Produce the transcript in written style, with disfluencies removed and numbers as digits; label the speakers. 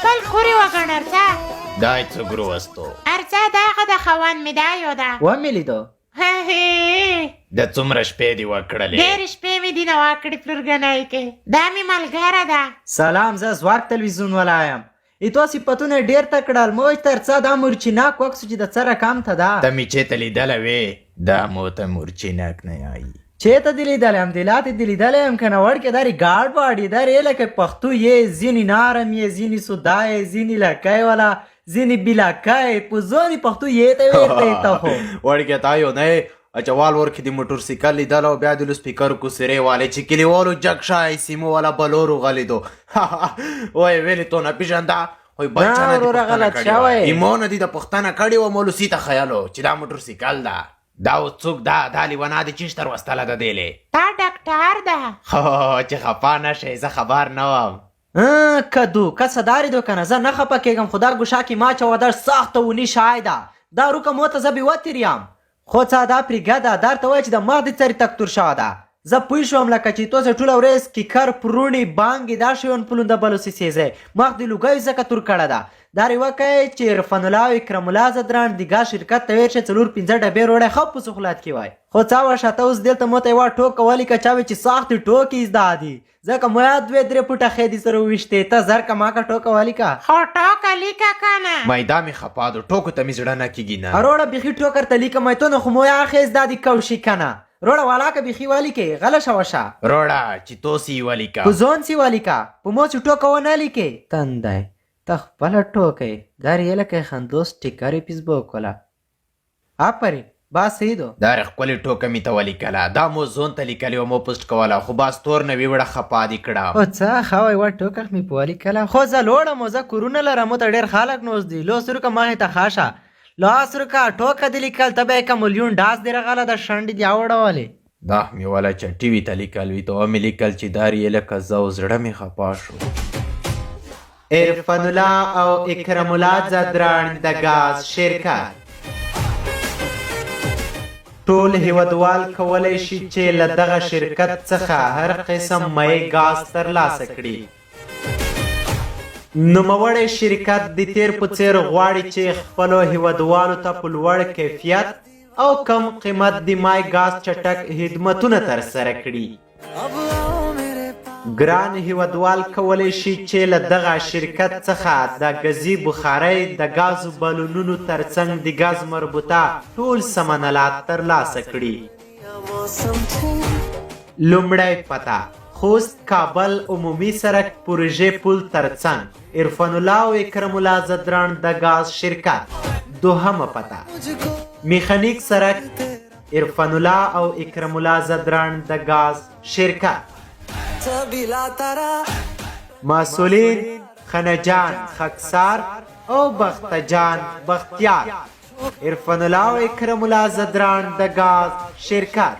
Speaker 1: خپل خوري وګڼه ارڅه.
Speaker 2: دا څه ګرو وستو
Speaker 1: ارڅه دغه د خوند مې دا یو ده.
Speaker 3: ومې لیدو
Speaker 2: د څومره شپې دې وکړلې؟
Speaker 1: ډېرې شپې مې دي نه واکړې پلورګنۍ کې. دا مې ملګره ده.
Speaker 3: سلام، زه ځواک تلویزیون والا یم. ایتو صفتونه ډېر تکړه موج تر څه دا مورچیناک وکسو چې د څه رقم ته ده.
Speaker 2: ته مې چېرته لیدلی وې؟ دا مو ته مورچیناک نه یایي.
Speaker 3: چېرته دې لیدلی یم؟ دلاتې دې لیدلی یم که نه وړکې دا ریګارډ واړې دا یې لکه پښتو یې ځینې نارم یې ځینې سودا یې ځینې لکۍ والا ځینې بلاکۍ په ځونې پښتو یې ته ویلی ته خو
Speaker 2: وړکې تا یو نه اچوال ورکې د موټرسایکل لیدل او بیا د لوسپیکر کوسرې والی چې کلیوالو جګ شای سیمو والا بلورو غلیدو وایي ویلې تو نه پېژنده وایي بچه نه دې پوښتنه کړې وه ایمو نه دې د پوښتنه کړې وه مولوسي ته خیالو چې دا موټرسایکل ده دا اوس څوک ده دا لیونه دې چیش تر وستله ده دیلې
Speaker 1: دا ډاکټر ده.
Speaker 2: چې خفه نه شئ زه خبر نه وم.
Speaker 3: کدو کسه دارې دو کنه زه نه خفه کېږم خو دا ګوښه کې ما چوه در سخته ونی شای ده دا روکه موته زه بې وتر یم خو څه دا پرېږده درته وایه چې د مغ دې څرې تکتور شوه ده زه پوه شوم لکه چې تو زه ټوله ورځ کیکر پروڼې بانګې دا شیان پلونده بلوسې سیزی مغ دې لوګیو ځکه تور کړه ده دا ریوکی چې عرفان الله او اکرم الله زدران دیګا شرکت ته ویل چې 4-5 ډبې روړی ښه په سخولت کې وای خو څه وشه ته اوس دلته موته یوه ټوکه ولیکه چا وی چې سختې ټوکې زده دي ځکه ما 2-3 فوټه خېدې سره وویشتې ته زرکه ما که ټوکه ولیکه
Speaker 1: خو ټوکه لیکه که نه
Speaker 2: مایدا مې خفا دو ټوکو ته مې زړه نه کېږي نه
Speaker 3: اروړه بیخي ټوکر ته لیکه مایتو نه خو مو یا خېز دا دي کوشي که نه روړه والا که بیخي ولیکې غله شه وشه
Speaker 2: روړه چې توسې ولیکه
Speaker 3: په ځون سي ولیکه په مو چې ټوکه ونه لیکې تندی ته خپله ټوکه یې دا ریلکه خندوس ټیکر یې فیسبوک وله آفرین با صحیح دو
Speaker 2: دا ښکلې ټوکه مې ته ولیکله دا مو زون ته لیکلې وه مو پوسټ کوله خو باز تور نه وي وړه خفا دې کړه
Speaker 3: خو څه ښه وایي وه ټوکه مې په ولیکله خو زه لوړم زه کورونه لرم ته ډېر خلک نوز دي لو سرکه مخې ته ښه شه لو سرکه ټوکه دې لیکل ته به یې که ملیون ډاس دې رغله د شنډې دې اوړولې
Speaker 2: دا مې وله چټي وي ته لیکل وي ته ومې لیکل چې دا یې لکه زه او زړه مې خفا شو
Speaker 3: عرفان الله او اکرم الله زدران د ګاز شرکت ټول هیوادوال کولی شي چې له دغه شرکت څخه هر قسم مایع ګاز ترلاسه کړي نوموړی شرکت د تیر په څیر غواړي چې خپلو هیوادوالو ته په لوړ کیفیت او کم قیمت د مای ګاز چټک خدمتونه ترسره کړي ګران هیوادوال کولی شي چې له دغه شرکت څخه د ګازي بخارۍ د ګازو بالونونو ترڅنګ د ګاز مربوطه ټول سمنلات ترلاسه کړي لومړی پته خوست کابل عمومي سړک پروژې پل ترڅنګ عرفان الله او اکرم الله زدران د ګاز شرکت دوهمه پته میخانیک سړک عرفان الله او اکرم الله زدران د ګاز شرکت مسئولین خنجان خکسار او بختجان بختیار عرفان الله او اکرم الله زدران د ګاز شرکت